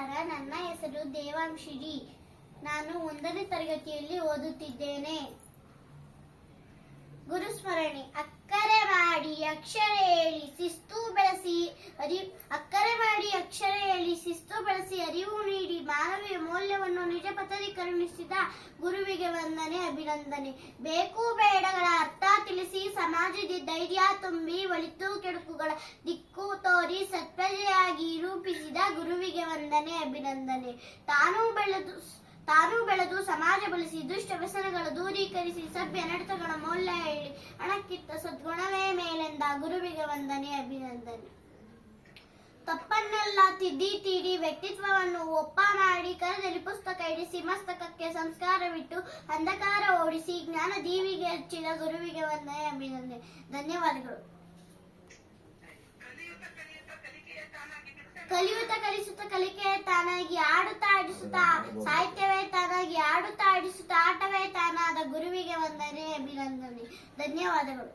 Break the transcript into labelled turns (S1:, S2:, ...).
S1: ನಮಸ್ಕಾರ. ನನ್ನ ಹೆಸರು ದೇವಾಂಶಿರಿ. ನಾನು 1ನೇ ತರಗತಿಯಲ್ಲಿ ಓದುತ್ತಿದ್ದೇನೆ. ಗುರುಸ್ಮರಣೆ. ಅಕ್ಕರೆ ಮಾಡಿ ಅಕ್ಷರ ಹೇಳಿ ಶಿಸ್ತು ಬೆಳೆಸಿ ಅರಿವು ನೀಡಿ ಮಾನವೀಯ ಮೌಲ್ಯವನ್ನು ನಿಜ ಪಥದಲ್ಲಿ ಕರುಣಿಸಿದ ಗುರುವಿಗೆ ವಂದನೆ, ಅಭಿನಂದನೆ. ಬೇಕು ಬೇಡಗಳ ಅರ್ಥ ತಿಳಿಸಿ ಸಮಾಜದ ಧೈರ್ಯ ತುಂಬಿ ಒಳಿತು ಕೆಡುಕುಗಳ ದಿಕ್ಕು ತೋರಿ ಸತ್ಪ್ರಜೆಯಾಗಿ ರೂಪಿಸಿದ ಗುರುವಿಗೆ ವಂದನೆ, ಅಭಿನಂದನೆ. ತಾನು ಬೆಳೆದು ಸಮಾಜ ಬಳಸಿ ದುಷ್ಟ ವ್ಯಸನಗಳ ದೂರೀಕರಿಸಿ ಸಭ್ಯ ನಡತೆಗಳ ಮೌಲ್ಯ ಹೇಳಿ ಹಣಕ್ಕಿಂತ ಸದ್ಗುಣವೇ ಮೇಲೆಂದ ಗುರುವಿಗೆ ವಂದನೆ, ಅಭಿನಂದನೆ. ತಪ್ಪನ್ನೆಲ್ಲ ತಿದ್ದಿ ತೀಡಿ ವ್ಯಕ್ತಿತ್ವವನ್ನು ಒಪ್ಪ ಮಾಡಿ ಕರದಲ್ಲಿ ಪುಸ್ತಕ ಇಡಿಸಿ ಮಸ್ತಕಕ್ಕೆ ಸಂಸ್ಕಾರವಿಟ್ಟು ಅಂಧಕಾರ ಓಡಿಸಿ ಜ್ಞಾನ ದೀವಿಗೆ ಹಚ್ಚಿದ ಗುರುವಿಗೆ ವಂದನೆ, ಅಭಿನಂದನೆ. ಧನ್ಯವಾದಗಳು. ಕಲಿಯುತ್ತ ಕಲಿಸುತ್ತ ಕಲಿಕೆಯೇ ತಾನಾಗಿ ಆಡುತ್ತಾ ಆಡಿಸುತ್ತಾ ಸಾಹಿತ್ಯವೇ ತಾನಾಗಿ ಆಡುತ್ತಾ ಆಡಿಸುತ್ತಾ ಆಟವೇ ತಾನಾದ ಗುರುವಿಗೆ ವಂದನೆ, ಅಭಿನಂದನೆ. ಧನ್ಯವಾದಗಳು.